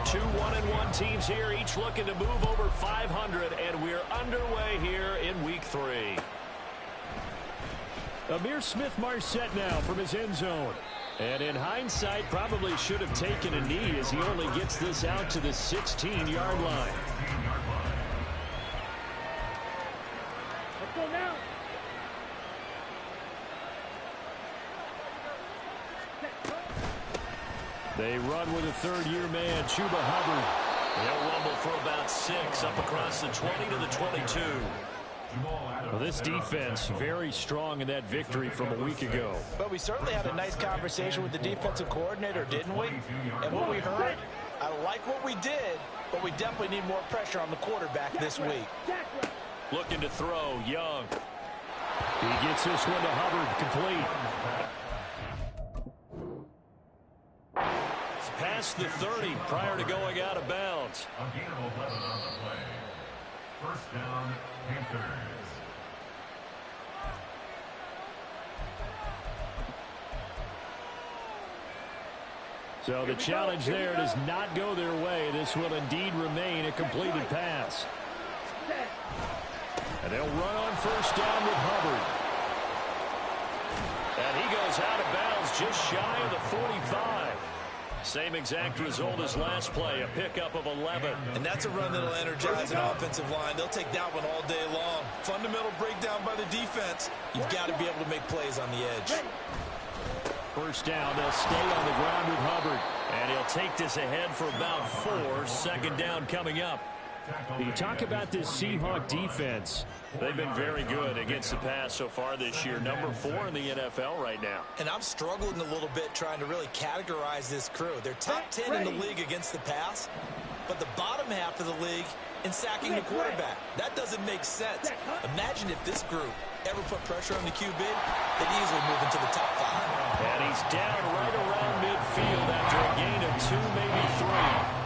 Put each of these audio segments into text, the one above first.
Two 1-1 teams here, each looking to move over 500, and we're underway here in Week 3. Amir Smith-Marset now from his end zone. And in hindsight, probably should have taken a knee as he only gets this out to the 16-yard line. Let's go now. They run with a third-year man, Chuba Hubbard. They'll rumble for about 6 up across the 20 to the 22. Well, this defense very strong in that victory from a week ago. But we certainly had a nice conversation with the defensive coordinator, didn't we? And what we heard, I like what we did, but we definitely need more pressure on the quarterback this week. Looking to throw, Young. He gets this one to Hubbard, complete. It's past the 30 prior to going out of bounds. A gain of 11 on the play. First down, Panthers. So the challenge there does not go their way. This will indeed remain a completed pass. And they'll run on first down with Hubbard. And he goes out of bounds just shy of the 45. Same exact result as last play, a pickup of 11. And that's a run that'll energize an offensive line. They'll take that one all day long. Fundamental breakdown by the defense. You've got to be able to make plays on the edge. First down, they'll stay on the ground with Hubbard. And he'll take this ahead for about 4. Second down coming up. You talk about this Seahawks defense. They've been very good against the pass so far this year. Number 4 in the NFL right now. And I'm struggling a little bit trying to really categorize this crew. They're top 10 in the league against the pass, but the bottom half of the league in sacking the quarterback. That doesn't make sense. Imagine if this group ever put pressure on the QB, they'd easily move into the top 5. And he's down right around midfield after a gain of 2, maybe 3.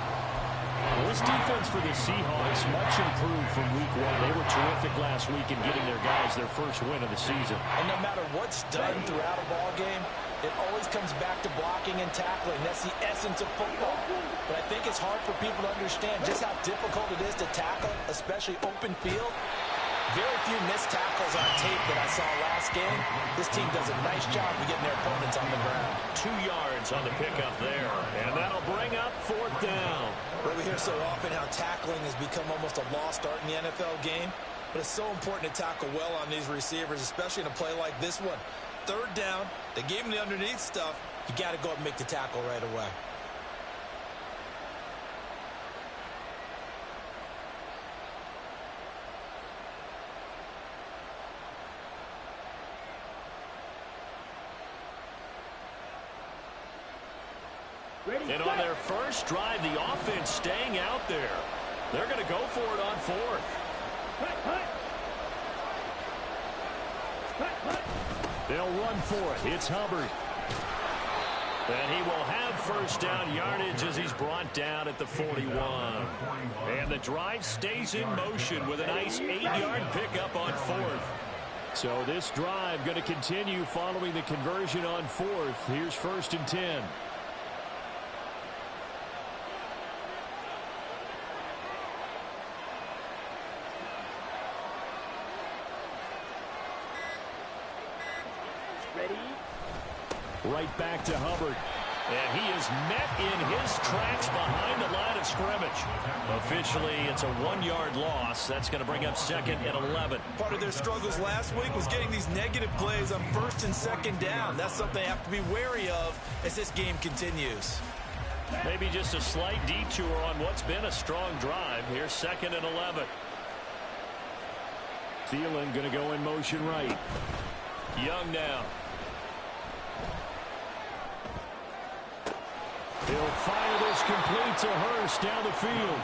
Well, this defense for the Seahawks much improved from week 1. They were terrific last week in getting their guys their first win of the season. And no matter what's done throughout a ball game, it always comes back to blocking and tackling. That's the essence of football. But I think it's hard for people to understand just how difficult it is to tackle, especially open field. Very few missed tackles on tape that I saw last game. This team does a nice job of getting their opponents on the ground. 2 yards on the pickup there. And that'll bring up 4th down. But we hear so often how tackling has become almost a lost art in the NFL game. But it's so important to tackle well on these receivers, especially in a play like this one. 3rd down, they gave him the underneath stuff. You got to go up and make the tackle right away. And on their first drive, the offense staying out there. They're going to go for it on 4th. They'll run for it. It's Hubbard. And he will have first down yardage as he's brought down at the 41. And the drive stays in motion with a nice 8-yard pickup on 4th. So this drive going to continue following the conversion on 4th. Here's 1st and 10. Right back to Hubbard. And he is met in his tracks behind the line of scrimmage. Officially, it's a 1-yard loss. That's going to bring up 2nd and 11. Part of their struggles last week was getting these negative plays on 1st and 2nd down. That's something they have to be wary of as this game continues. Maybe just a slight detour on what's been a strong drive. Here's 2nd and 11. Thielen going to go in motion right. Young now. He'll fire this complete to Hurst down the field.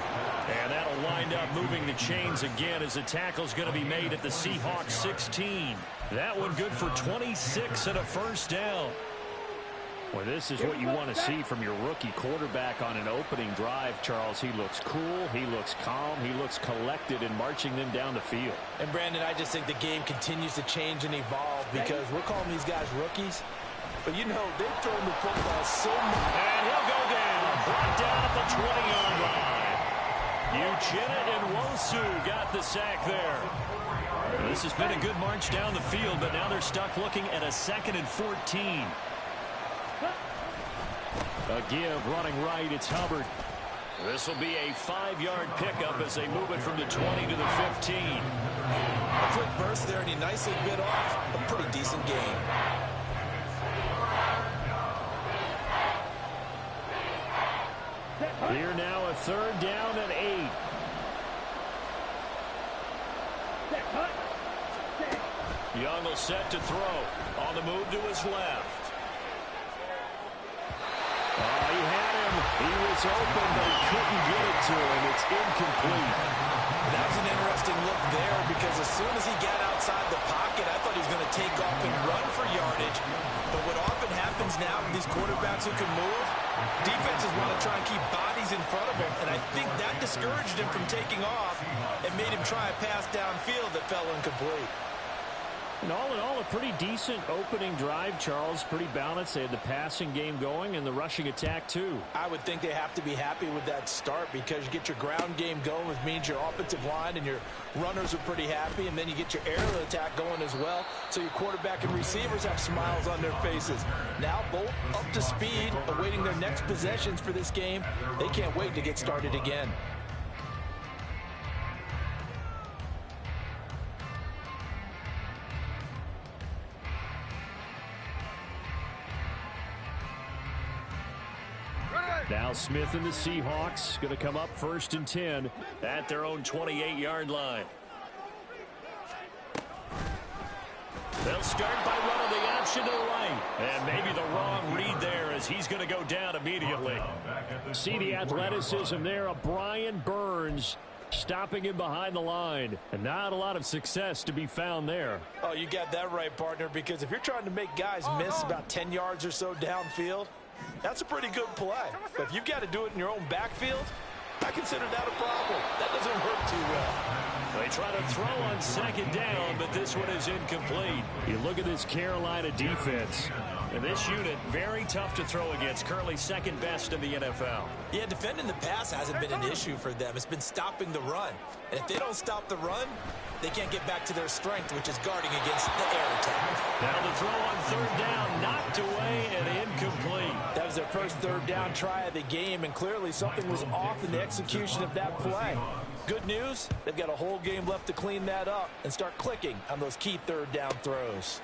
And that'll wind up moving the chains again as the tackle's going to be made at the Seahawks 16. That one good for 26 and a first down. Well, this is what you want to see from your rookie quarterback on an opening drive, Charles. He looks cool, he looks calm, he looks collected in marching them down the field. And, Brandon, I just think the game continues to change and evolve because we're calling these guys rookies. But, you know, they've thrown the football so much. And he'll go down. Brought down at the 20-yard Uchenna and Wosu got the sack there. This has been a good march down the field, but now they're stuck looking at a 2nd and 14. A give running right. It's Hubbard. This will be a 5-yard pickup as they move it from the 20 to the 15. A quick burst there, and he nicely bit off a pretty decent game. Here now a 3rd down and 8. Young will set to throw. On the move to his left. He had him. He was open, but he couldn't get it to him. It's incomplete. That was an interesting look there because as soon as he got outside the pocket, I thought he was going to take off and run for yardage. But what often happens now with these quarterbacks who can move, defenses want to try and keep bodies in front of him, and I think that discouraged him from taking off and made him try a pass downfield that fell incomplete. And all in all, a pretty decent opening drive, Charles. Pretty balanced. They had the passing game going and the rushing attack, too. I would think they have to be happy with that start because you get your ground game going, which means your offensive line and your runners are pretty happy, and then you get your aerial attack going as well, so your quarterback and receivers have smiles on their faces. Now both up to speed, awaiting their next possessions for this game. They can't wait to get started again. Now Smith and the Seahawks going to come up 1st and 10 at their own 28-yard line. They'll start by running the option to the right. And maybe the wrong read there as he's going to go down immediately. See the athleticism there of Brian Burns stopping him behind the line. And not a lot of success to be found there. Oh, you got that right, partner, because if you're trying to make guys miss about 10 yards or so downfield, that's a pretty good play. But if you've got to do it in your own backfield, I consider that a problem. That doesn't work too well. They try to throw on 2nd down, but this one is incomplete. You look at this Carolina defense. And this unit, very tough to throw against. Currently 2nd best in the NFL. Yeah, defending the pass hasn't been an issue for them. It's been stopping the run. And if they don't stop the run, they can't get back to their strength, which is guarding against the air attack. Now the throw on 3rd down, knocked away and incomplete. That was their first 3rd down try of the game, and clearly something was off in the execution of that play. Good news, they've got a whole game left to clean that up and start clicking on those key 3rd down throws.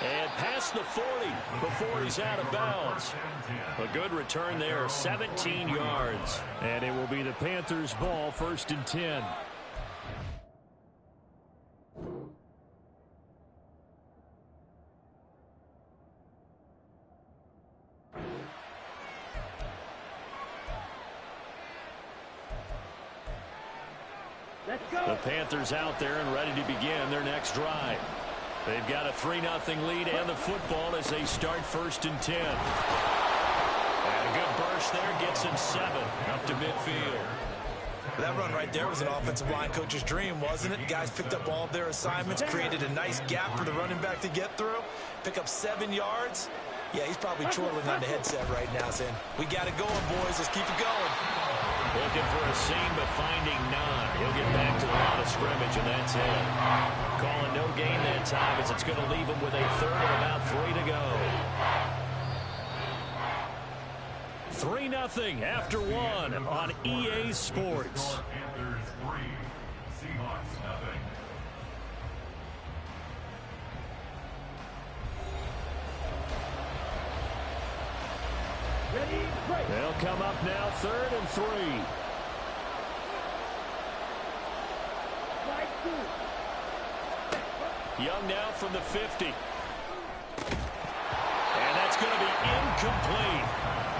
And past the 40 before he's out of bounds. A good return there, 17 yards. And it will be the Panthers' ball, 1st and 10. The Panthers out there and ready to begin their next drive. They've got a 3-0 lead and the football as they start 1st and 10. And a good burst there gets him 7 up to midfield. That run right there was an offensive line coach's dream, wasn't it? Guys picked up all of their assignments, created a nice gap for the running back to get through, pick up 7 yards. Yeah, he's probably chortling on the headset right now saying, we got it going, boys. Let's keep it going. Looking for a seam, but finding none. He'll get back to the line of scrimmage, and that's it. Calling no gain that time as it's going to leave him with a 3rd and about 3 to go. 3-0 after 1 on EA Sports. Panthers 3, Seahawks nothing. They'll come up now 3rd and 3. Young now from the 50. And that's going to be incomplete.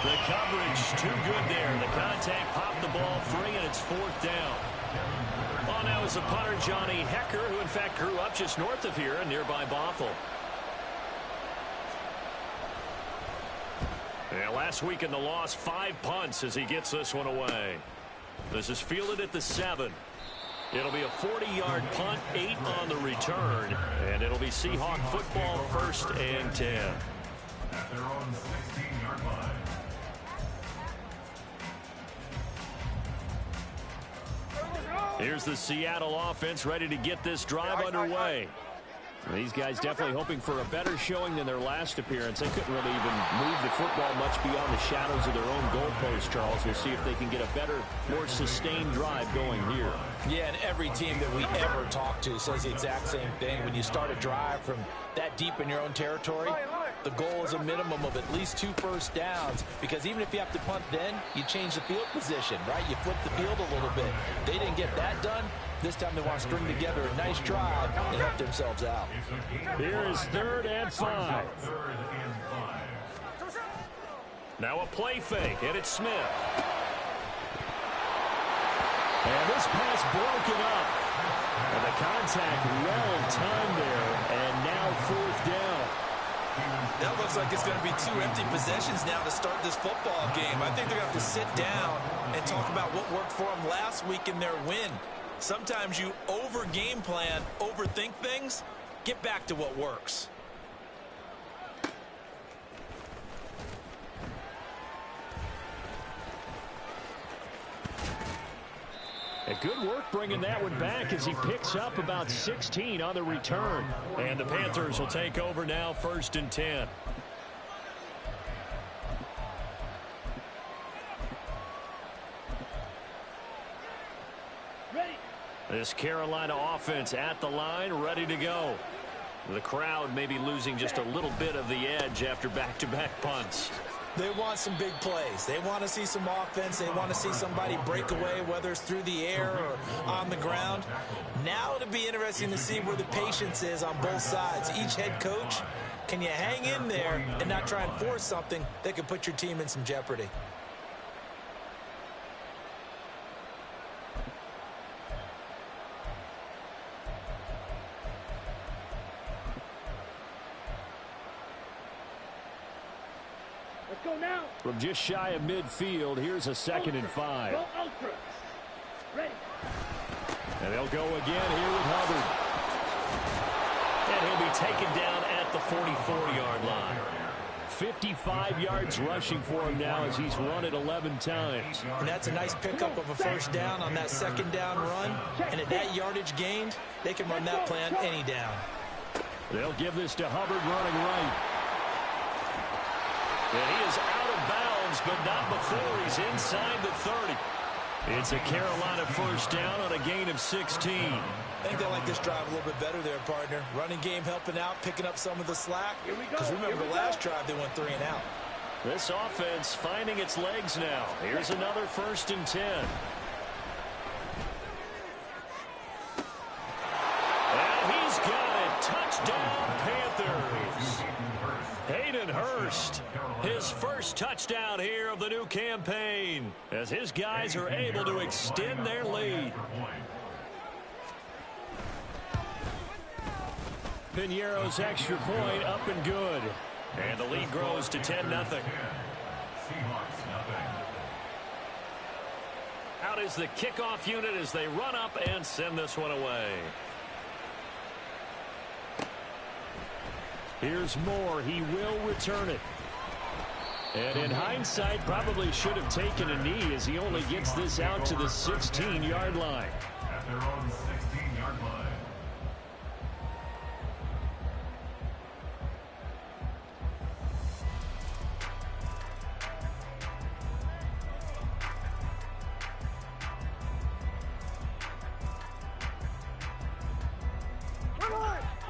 The coverage too good there. The contact popped the ball free, and it's 4th down. On now is the punter, Johnny Hecker, who in fact grew up just north of here in nearby Bothell. Yeah, last week in the loss, 5 punts as he gets this one away. This is fielded at the 7. It'll be a 40-yard punt, 8 on the return, and it'll be Seahawk football 1st and 10. at their own 16-yard line. Here's the Seattle offense ready to get this drive underway. These guys definitely hoping for a better showing than their last appearance. They couldn't really even move the football much beyond the shadows of their own goalpost, Charles. We'll see if they can get a better, more sustained drive going here. Yeah, and every team that we ever talk to says the exact same thing. When you start a drive from that deep in your own territory, the goal is a minimum of at least 2 first downs, because even if you have to punt then, you change the field position, right? You flip the field a little bit. They didn't get that done. This time they want to string together a nice drive and help themselves out. Here is 3rd and 5. Now a play fake, and it's Smith. And this pass broken up. And the contact well timed there, and now 4th down. That looks like it's going to be 2 empty possessions now to start this football game. I think they're going to have to sit down and talk about what worked for them last week in their win. Sometimes you over-game plan, overthink things. Get back to what works. Good work bringing that one back as he picks up about 16 on the return. And the Panthers will take over now, 1st and 10. This Carolina offense at the line, ready to go. The crowd may be losing just a little bit of the edge after back-to-back punts. They want some big plays. They want to see some offense. They want to see somebody break away, whether it's through the air or on the ground. Now it'll be interesting to see where the patience is on both sides. Each head coach, can you hang in there and not try and force something that could put your team in some jeopardy? From just shy of midfield, here's a 2nd and 5. And they'll go again here with Hubbard. And he'll be taken down at the 44-yard line. 55 yards rushing for him now as he's run it 11 times. And that's a nice pickup of a 1st down on that 2nd down run. And at that yardage gained, they can run that play on any down. They'll give this to Hubbard running right. And he is out of bounds, but not before he's inside the 30. It's a Carolina 1st down on a gain of 16. I think they like this drive a little bit better there, partner. Running game helping out, picking up some of the slack. Because remember, the last drive they went 3 and out. This offense finding its legs now. Here's another 1st and 10. And he's got it. Touchdown, Panthers. Hayden Hurst, his first touchdown here of the new campaign, as his guys are able to extend their lead. Piñeiro's extra point up and good. And the lead grows to 10-0. Out is the kickoff unit as they run up and send this one away. Here's Moore. He will return it. And in hindsight, probably should have taken a knee as he only gets this out to the 16-yard line. At their own 16-yard line.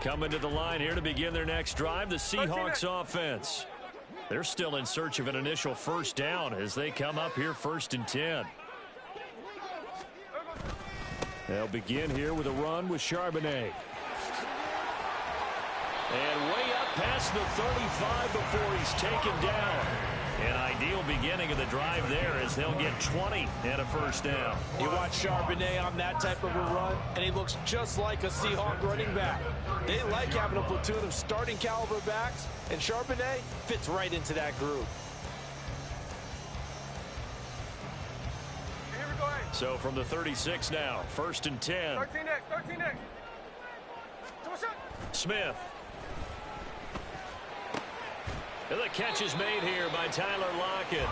Coming to the line here to begin their next drive, the Seahawks offense. They're still in search of an initial 1st down as they come up here 1st and 10. They'll begin here with a run with Charbonnet. And way up past the 35 before he's taken down. An ideal beginning of the drive there as they'll get 20 and a 1st down. You watch Charbonnet on that type of a run, and he looks just like a Seahawk running back. They like having a platoon of starting caliber backs, and Charbonnet fits right into that group. So from the 36 now, 1st and 10. 13 next. Smith. And the the catch is made here by Tyler Lockett.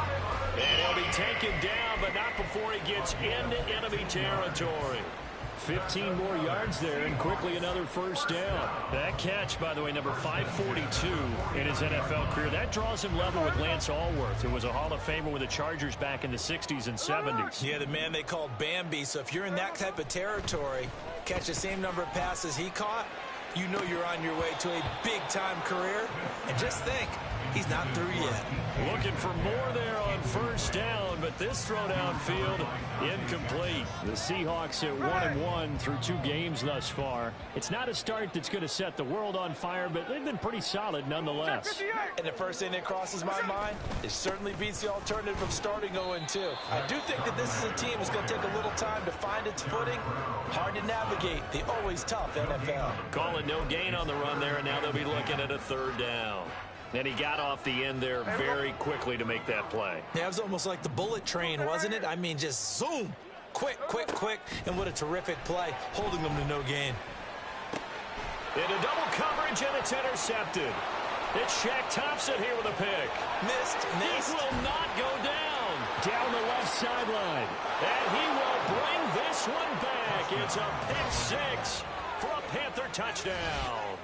And he'll be taken down, but not before he gets into enemy territory. 15 more yards there, and quickly another first down. That catch, by the way, number 542 in his NFL career. That draws him level with Lance Allworth, who was a Hall of Famer with the Chargers back in the 60s and 70s. Yeah, the man they called Bambi. So if you're in that type of territory, catch the same number of passes he caught, you know you're on your way to a big-time career. And just think, he's not through yet. Looking for more there on first down, but this throw downfield incomplete. The Seahawks at 1-1 through 2 games thus far. It's not a start that's going to set the world on fire, but they've been pretty solid nonetheless. And the first thing that crosses my mind, it certainly beats the alternative of starting 0-2. I do think that this is a team that's going to take a little time to find its footing. Hard to navigate the always tough NFL. Call it no gain on the run there, and now they'll be looking at a third down. And he got off the end there very quickly to make that play. Yeah, it was almost like the bullet train, wasn't it? I mean, just zoom. Quick, quick, quick. And what a terrific play, holding them to no gain. Into double coverage, and it's intercepted. It's Shaq Thompson here with a pick. Missed. He will not go down. Down the left sideline. And he will bring this one back. It's a pick six for a Panther touchdown.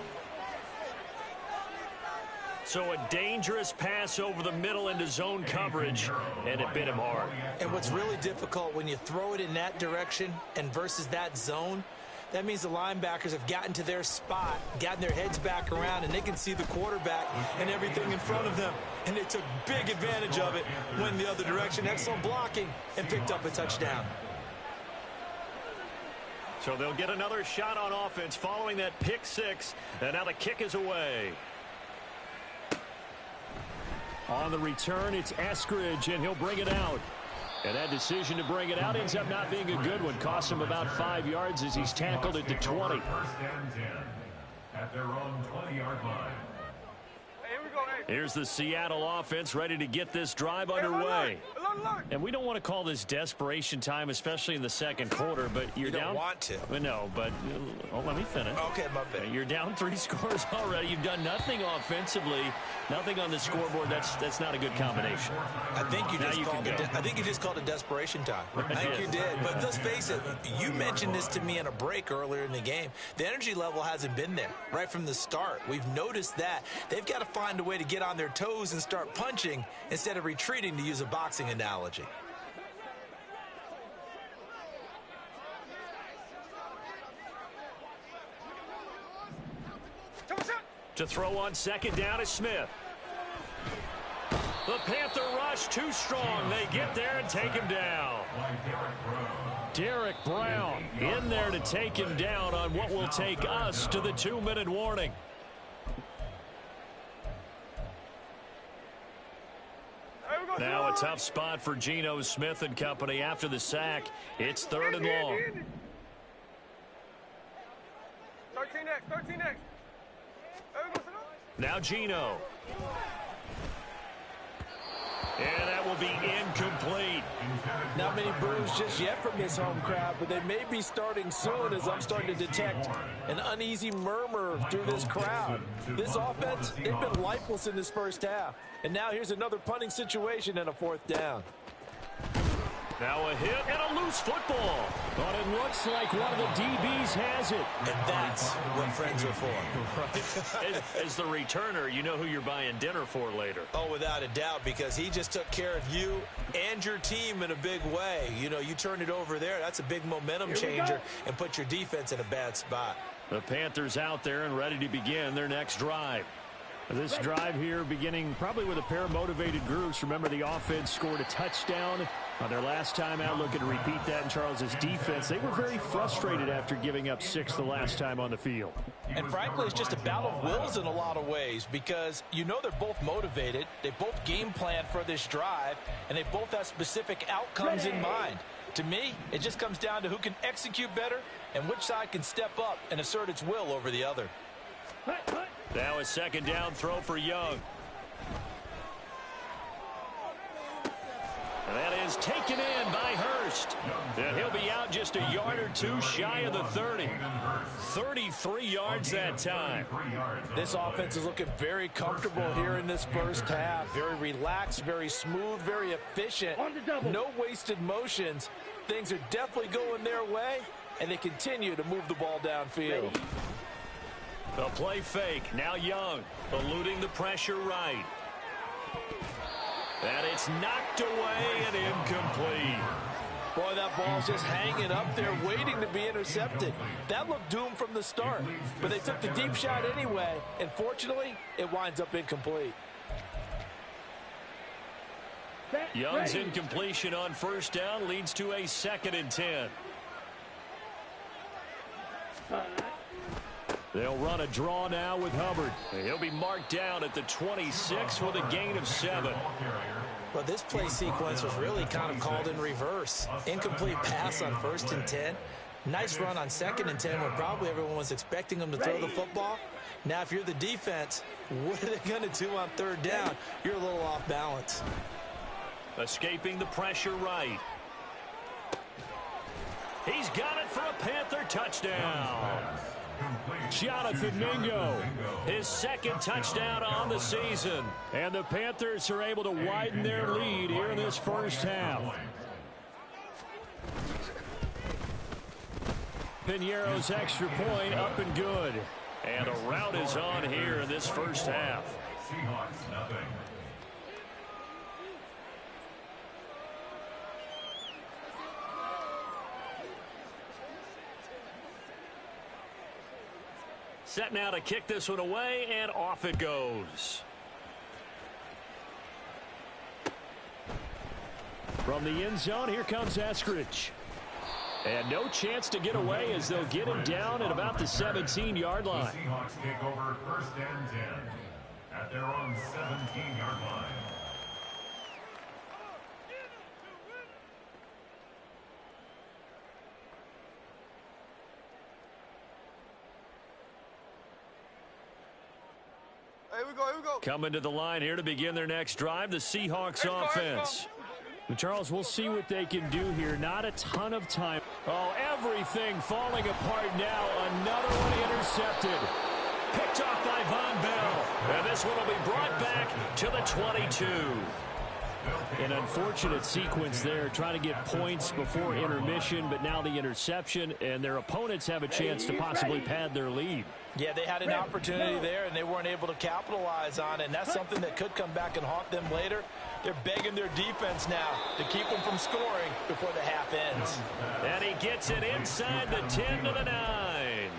So a dangerous pass over the middle into zone coverage, and it bit him hard. And what's really difficult when you throw it in that direction and versus that zone, that means the linebackers have gotten to their spot, gotten their heads back around, and they can see the quarterback and everything in front of them. And they took big advantage of it, went the other direction, excellent blocking, and picked up a touchdown. So they'll get another shot on offense following that pick six, and now the kick is away. On the return, it's Eskridge, and he'll bring it out. And that decision to bring it out ends up not being a good one. Cost him about 5 yards as he's tackled at the 20. First and 10 at their own 20-yard line. Here's the Seattle offense ready to get this drive underway. And we don't want to call this desperation time, especially in the second quarter, but you're down. You don't want to. No, but let me finish. Okay, my bad. You're down 3 scores already. You've done nothing offensively, nothing on the scoreboard. That's not a good combination. I think you just called it desperation time. I think you did. But let's face it, you mentioned this to me in a break earlier in the game. The energy level hasn't been there right from the start. We've noticed that. They've got to find a way to get on their toes and start punching instead of retreating, to use a boxing analogy. To throw on second down is Smith. The Panther rush too strong. They get there and take him down. Derek Brown in there to take him down on what will take us to the 2-minute warning. Now a tough spot for Geno Smith and company after the sack. It's 3rd and long. 13X. Now Geno. And that will be incomplete. Not many boos just yet from this home crowd, but they may be starting soon, as I'm starting to detect an uneasy murmur through this crowd. This offense, they've been lifeless in this first half. And now here's another punting situation and a 4th down. Now a hit and a loose football. But it looks like one of the DBs has it. And that's what friends are for. Right. As the returner, you know who you're buying dinner for later. Oh, without a doubt, because he just took care of you and your team in a big way. You know, you turn it over there. That's a big momentum changer and put your defense in a bad spot. The Panthers out there and ready to begin their next drive. This drive here beginning probably with a pair of motivated groups. Remember, the offense scored a touchdown on their last time out. Looking to repeat that in Charles's defense. They were very frustrated after giving up 6 the last time on the field. And frankly, it's just a battle of wills in a lot of ways, because you know they're both motivated. They both game plan for this drive, and they both have specific outcomes in mind. To me, it just comes down to who can execute better and which side can step up and assert its will over the other. Now a second down throw for Young. And that is taken in by Hurst. And he'll be out just a yard or two shy of the 30. 33 yards that time. This offense is looking very comfortable here in this first half. Very relaxed, very smooth, very efficient. No wasted motions. Things are definitely going their way, and they continue to move the ball downfield. The play fake. Now Young eluding the pressure right. And it's knocked away and incomplete. Boy, that ball's just hanging up there, waiting to be intercepted. That looked doomed from the start, but they took the deep shot anyway, and fortunately, it winds up incomplete. Young's incompletion on first down leads to a 2nd and 10. They'll run a draw now with Hubbard. He'll be marked down at the 26 with a gain of 7. Well, this play sequence was really kind of called in reverse. Incomplete pass on 1st and 10. Nice run on 2nd and 10 when probably everyone was expecting them to throw the football. Now, if you're the defense, what are they going to do on 3rd down? You're a little off balance. Escaping the pressure right. He's got it for a Panther touchdown. Jonathan Mingo, his 2nd touchdown on the season. And the Panthers are able to widen their lead here in this first half. Piñeiro's extra point up and good. And a rout is on here in this first half. Seahawks nothing. Set now to kick this one away, and off it goes. From the end zone, here comes Eskridge. And no chance to get away as they'll get him down at about the 17-yard line. The Seahawks take over 1st and 10 at their own 17-yard line. Here we go. Coming to the line here to begin their next drive, the Seahawks offense. Charles, we'll see what they can do here. Not a ton of time. Oh, everything falling apart now. Another one intercepted. Picked off by Von Bell. And this one will be brought back to the 22. An unfortunate sequence there, trying to get points before intermission, but now the interception, and their opponents have a chance to possibly pad their lead. Yeah, they had an opportunity there, and they weren't able to capitalize on it, and that's something that could come back and haunt them later. They're begging their defense now to keep them from scoring before the half ends. And he gets it inside the 10 to the 9.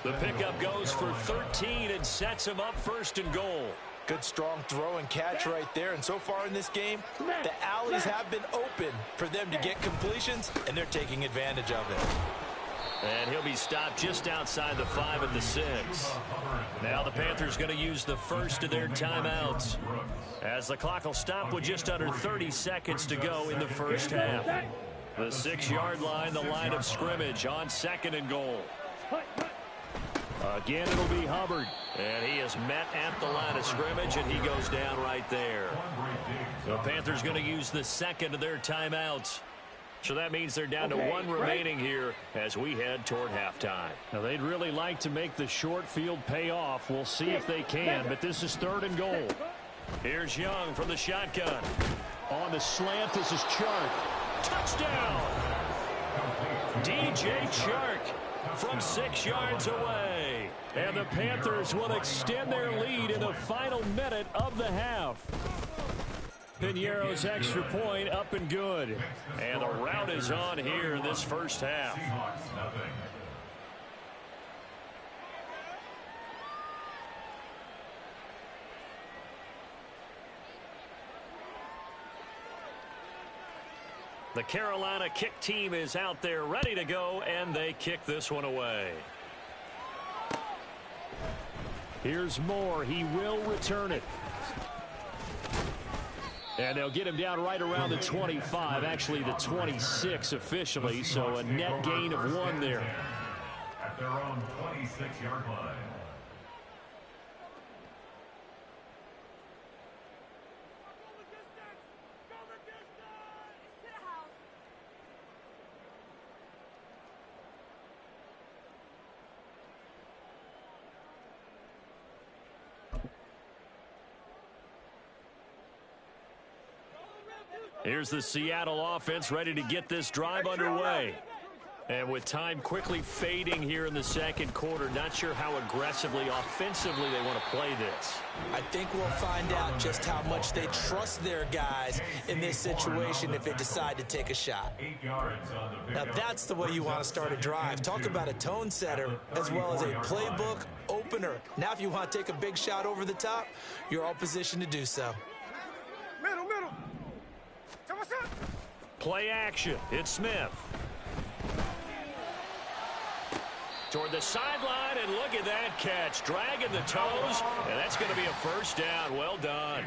The pickup goes for 13 and sets him up 1st and goal. Good strong throw and catch right there, and so far in this game, the alleys have been open for them to get completions, and they're taking advantage of it. And he'll be stopped just outside the 5 at the 6. Now the Panthers going to use the first of their timeouts, as the clock will stop with just under 30 seconds to go in the first half. The 6-yard line, the line of scrimmage on 2nd and goal. Again, it'll be Hubbard. And he is met at the line of scrimmage, and he goes down right there. The Panthers going to use the 2nd of their timeouts. So that means they're down to 1 remaining here as we head toward halftime. Now, they'd really like to make the short field pay off. We'll see if they can, but this is 3rd and goal. Here's Young from the shotgun. On the slant, this is Chark. Touchdown! DJ Chark from 6 yards away. And the Panthers will extend their lead in the final minute of the half. Piñeiro's extra point up and good. And the rout is on here in this first half. Seahawks nothing. The Carolina kick team is out there ready to go, and they kick this one away. Here's Moore. He will return it. And they'll get him down right around the 25, actually the 26 officially, so a net gain of 1 there. At their own 26-yard line. Here's the Seattle offense ready to get this drive underway. And with time quickly fading here in the second quarter, not sure how aggressively, offensively they want to play this. I think we'll find out just how much they trust their guys in this situation if they decide to take a shot. Now, that's the way you want to start a drive. Talk about a tone setter as well as a playbook opener. Now, if you want to take a big shot over the top, you're all positioned to do so. Play action. It's Smith. Toward the sideline, and look at that catch. Dragging the toes, and that's going to be a first down. Well done.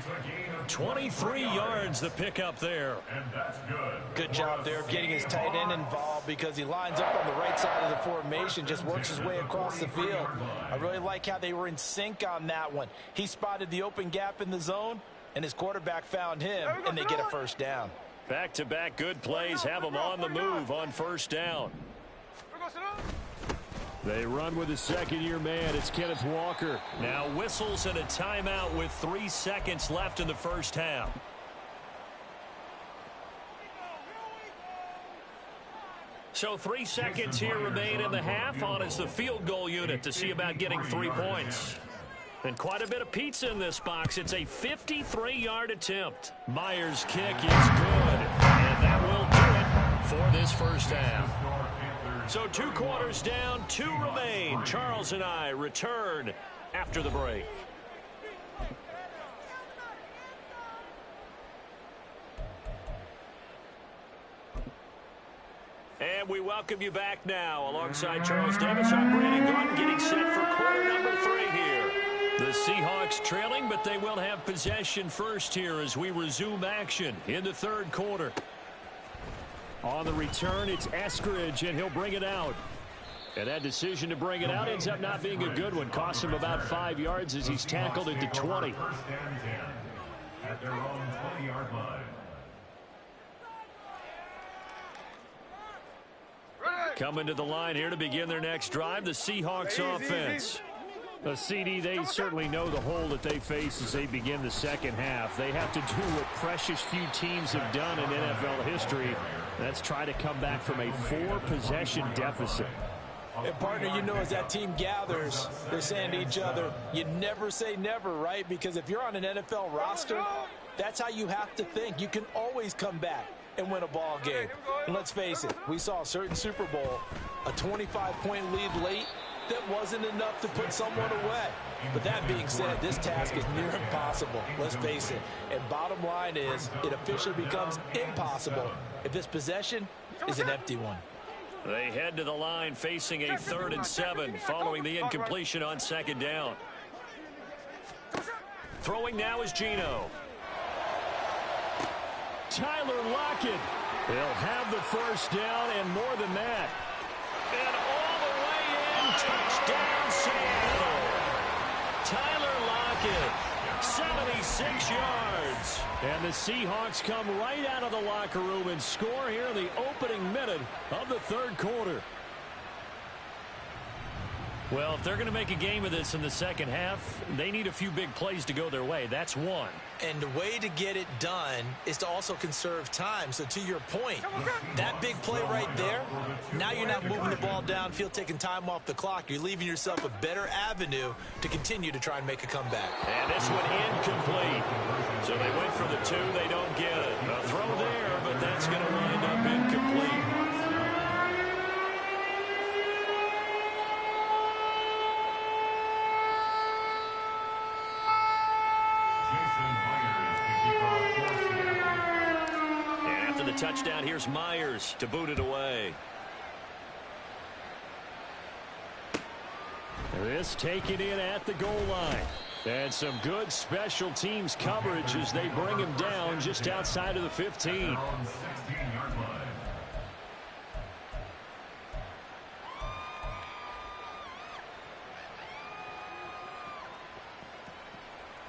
23 yards the pickup there. Good job there getting his tight end involved because he lines up on the right side of the formation, just works his way across the field. I really like how they were in sync on that one. He spotted the open gap in the zone, and his quarterback found him, and they get a first down. Back-to-back good plays have them on the move on first down. They run with a second-year man. It's Kenneth Walker. Now whistles and a timeout with 3 seconds left in the first half. So 3 seconds here remain in the half. On is the field goal unit to see about getting 3 points. And quite a bit of pizza in this box. It's a 53-yard attempt. Myers' kick is good. And that will do it for this first half. So 2 quarters down, 2 remain. Charles and I return after the break. And we welcome you back now. Alongside Charles Davis, I'm Brandon Gordon, getting set for quarter number 3 here. The Seahawks trailing, but they will have possession first here as we resume action in the third quarter. On the return, it's Eskridge, and he'll bring it out. And that decision to bring it out ends up not being a good one. Costs him about 5 yards as he's tackled at the 20. At their own 20-yard line. Coming to the line here to begin their next drive, the Seahawks offense. The CD, they certainly know the hole that they face as they begin the second half. They have to do what precious few teams have done in NFL history. That's try to come back from a 4-possession deficit. And partner, you know, as that team gathers, they're saying to each other, you never say never, right? Because if you're on an NFL roster, that's how you have to think. You can always come back and win a ball game. And let's face it, we saw a certain Super Bowl, a 25-point lead late, that wasn't enough to put someone away. But that being said, this task is near impossible. Let's face it. And bottom line is, it officially becomes impossible if this possession is an empty one. They head to the line facing a 3rd and 7 following the incompletion on second down. Throwing now is Geno. Tyler Lockett. He'll have the first down and more than that. And all the way in, touchdown Seattle. Tyler Lockett, 76 yards. And the Seahawks come right out of the locker room and score here in the opening minute of the third quarter. Well, if they're going to make a game of this in the second half, they need a few big plays to go their way. That's one. And the way to get it done is to also conserve time. So to your point, that big play right there, now you're not moving the ball downfield, taking time off the clock. You're leaving yourself a better avenue to continue to try and make a comeback. And this one incomplete. So they went for the 2. They don't get it. A throw there, but that's going to wind up incomplete. Touchdown. Here's Myers to boot it away. This taken in at the goal line. And some good special teams coverage as they bring him down just outside of the 15.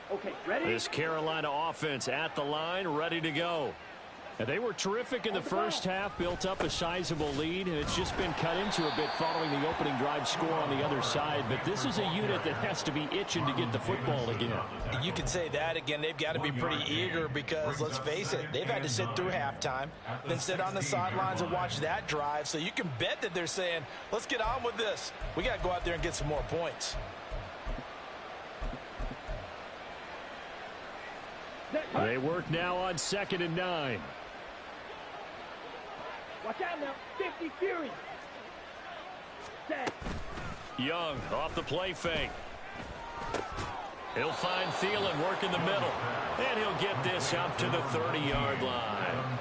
Okay, ready? This Carolina offense at the line, ready to go. And they were terrific in the first half, built up a sizable lead, and it's just been cut into a bit following the opening drive score on the other side. But this is a unit that has to be itching to get the football again. You can say that again. They've got to be pretty eager because, let's face it, they've had to sit through halftime, then sit on the sidelines and watch that drive. So you can bet that they're saying, let's get on with this. We got to go out there and get some more points. They work now on 2nd and 9. Watch out now. 50 Fury. Set. Young off the play fake. He'll find Thielen, work in the middle. And he'll get this up to the 30-yard line.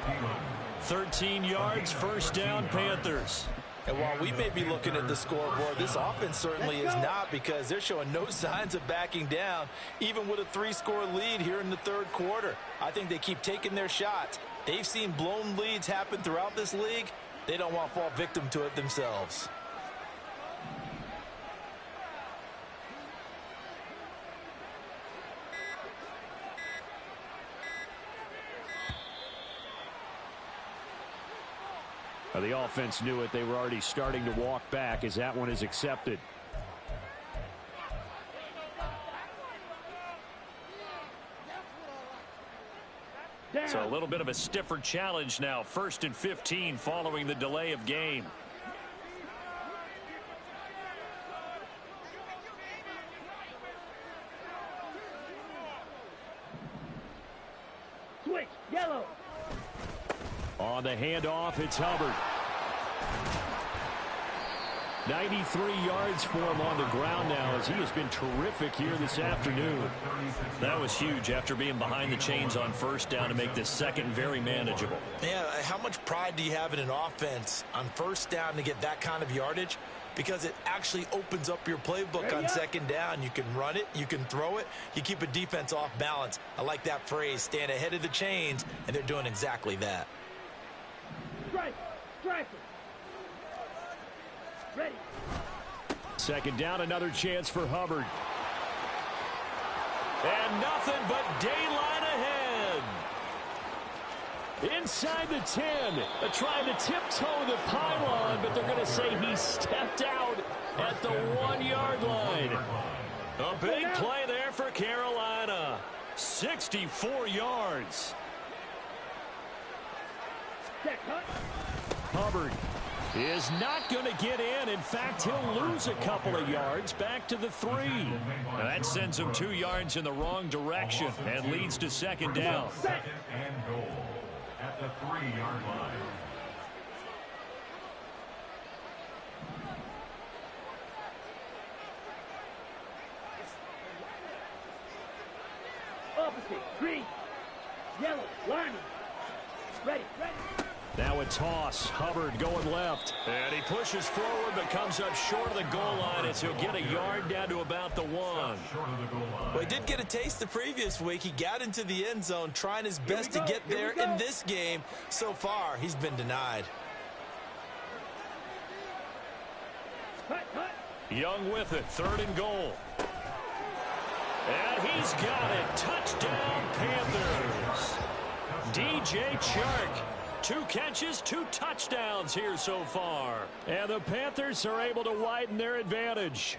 13 yards, first down, Panthers. And while we may be looking at the scoreboard, this offense certainly is not, because they're showing no signs of backing down, even with a 3-score lead here in the third quarter. I think they keep taking their shots. They've seen blown leads happen throughout this league. They don't want to fall victim to it themselves. The offense knew it. They were already starting to walk back as that one is accepted. So a little bit of a stiffer challenge now. 1st and 15 following the delay of game. Switch. Yellow. On the handoff, it's Hubbard. 93 yards for him on the ground now, as he has been terrific here this afternoon. That was huge after being behind the chains on first down to make this second very manageable. Yeah, how much pride do you have in an offense on first down to get that kind of yardage? Because it actually opens up your playbook on second down. You can run it, you can throw it, you keep a defense off balance. I like that phrase, stand ahead of the chains, and they're doing exactly that. Strike. Striker. Ready. 2nd down, another chance for Hubbard. And nothing but daylight ahead. Inside the 10. They're trying to tiptoe the pylon, but they're going to say he stepped out at the 1-yard line. A big play there for Carolina. 64 yards. Hubbard is not going to get in. In fact, he'll lose a couple of yards back to the 3. Now that sends him 2 yards in the wrong direction and leads to 2nd down. 2nd and goal at the 3-yard line. Opposite. Green. Yellow. Lining. Ready. Ready. Now a toss. Hubbard going left. And he pushes forward but comes up short of the goal line as he'll get a yard down to about the 1. Well, he did get a taste the previous week. He got into the end zone trying his best to get there in this game. So far, he's been denied. Young with it. 3rd and goal. And he's got it. Touchdown, Panthers. DJ Chark. 2 catches, 2 touchdowns here so far. And the Panthers are able to widen their advantage.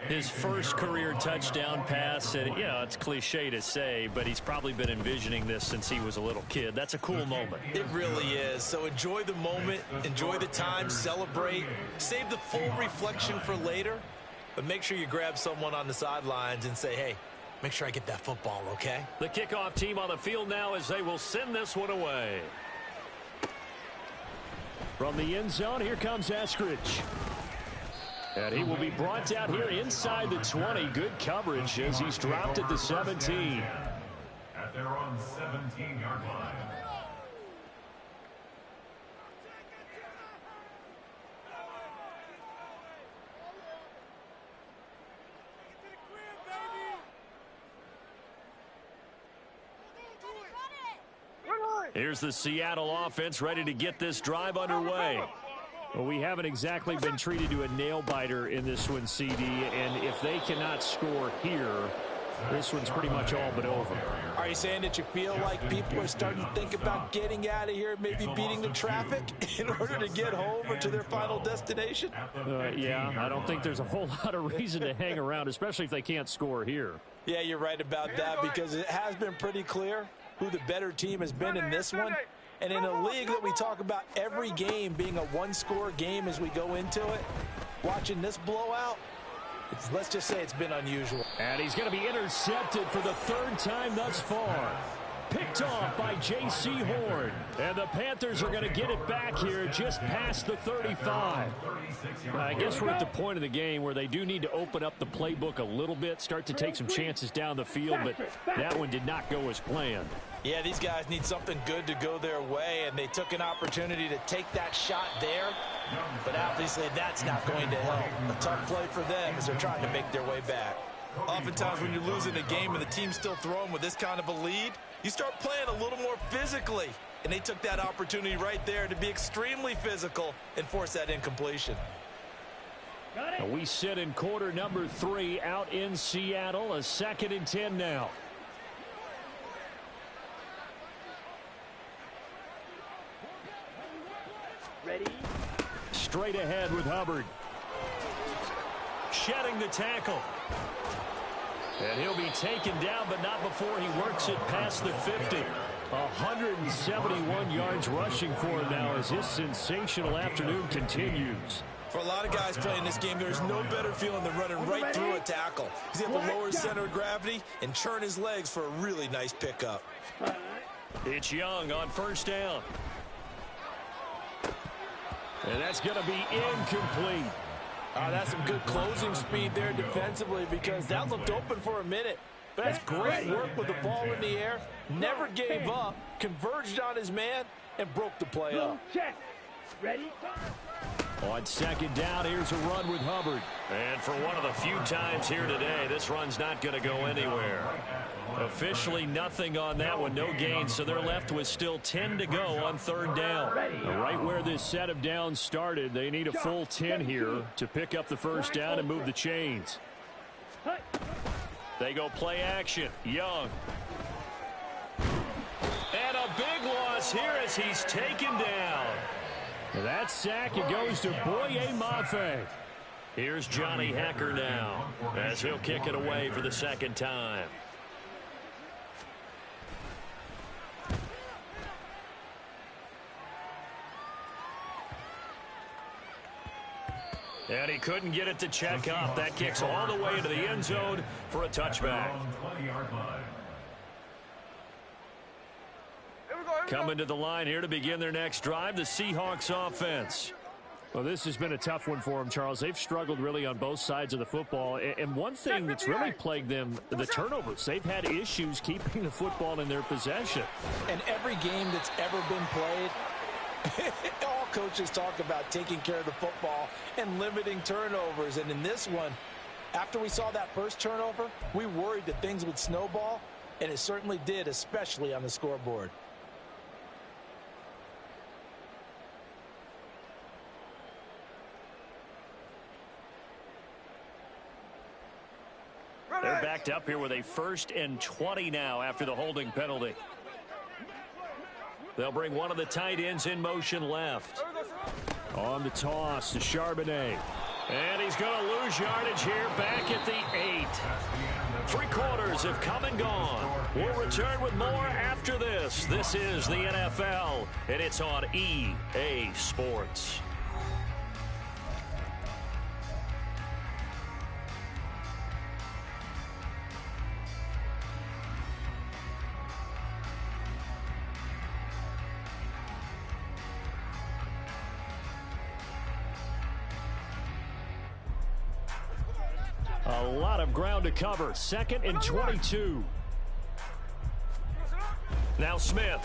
His first career touchdown pass, and it's cliche to say, but he's probably been envisioning this since he was a little kid. That's a cool moment. It really is. So enjoy the moment, enjoy the time, celebrate, save the full reflection for later, but make sure you grab someone on the sidelines and say, hey, make sure I get that football, okay? The kickoff team on the field now as they will send this one away. From the end zone, here comes Eskridge. And he will be brought down here inside the 20. Good coverage as he's dropped at the 17. At their own 17-yard line. Here's the Seattle offense ready to get this drive underway. Well, we haven't exactly been treated to a nail-biter in this one, CD, and if they cannot score here, this one's pretty much all but over. Are you saying that you feel like people are starting to think about getting out of here, maybe beating the traffic in order to get home or to their final destination? Yeah, I don't think there's a whole lot of reason to hang around, especially if they can't score here. Yeah, you're right about that, because it has been pretty clear who the better team has been in this one. And in a league that we talk about every game being a one-score game as we go into it, watching this blowout, let's just say it's been unusual. And he's going to be intercepted for the third time thus far. Picked off by J.C. Horn. And the Panthers are going to get it back here just past the 35. I guess we're at the point of the game where they do need to open up the playbook a little bit, start to take some chances down the field, but that one did not go as planned. Yeah, these guys need something good to go their way, and they took an opportunity to take that shot there. But obviously that's not going to help. A tough play for them as they're trying to make their way back. Oftentimes when you're losing a game and the team's still throwing with this kind of a lead, you start playing a little more physically. And they took that opportunity right there to be extremely physical and force that incompletion. We sit in quarter number 3 out in Seattle. A 2nd and 10 now. Ready? Straight ahead with Hubbard. Shedding the tackle. And he'll be taken down, but not before he works it past the 50. 171 yards rushing for him now as his sensational afternoon continues. For a lot of guys playing this game, there's no better feeling than running right through a tackle. He's able to lower his center of gravity and churn his legs for a really nice pickup. It's Young on first down. And that's going to be incomplete. That's some good closing speed there defensively, because that looked open for a minute. But that's great work with the ball in the air. Never gave up, converged on his man, and broke the play up. Check. Ready? On 2nd down, here's a run with Hubbard. And for one of the few times here today, this run's not going to go anywhere. Officially nothing on that one, no gain, so they're left with still 10 to go on 3rd down. Right where this set of downs started, they need a full 10 here to pick up the first down and move the chains. They go play action. Young. And a big loss here as he's taken down. That sack, it goes to Boye Mafe. Here's Johnny Hacker now as he'll kick it away for the 2nd time. And he couldn't get it to check up. That kicks all the way into the end zone for a touchback. Coming to the line here to begin their next drive, the Seahawks offense. Well, this has been a tough one for them, Charles. They've struggled really on both sides of the football. And one thing that's really plagued them, the turnovers. They've had issues keeping the football in their possession. And every game that's ever been played, all coaches talk about taking care of the football and limiting turnovers. And in this one, after we saw that first turnover, we worried that things would snowball, and it certainly did, especially on the scoreboard. They're backed up here with a 1st and 20 now after the holding penalty. They'll bring one of the tight ends in motion left. On the toss to Charbonnet. And he's going to lose yardage here back at the 8. 3 quarters have come and gone. We'll return with more after this. This is the NFL, and it's on EA Sports. A lot of ground to cover. 2nd and 22. Now Smith.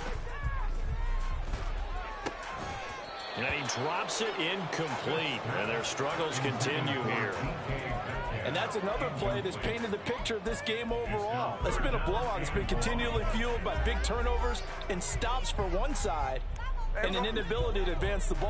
And he drops it incomplete. And their struggles continue here. And that's another play that's painted the picture of this game overall. It's been a blowout. It's been continually fueled by big turnovers and stops for one side and an inability to advance the ball.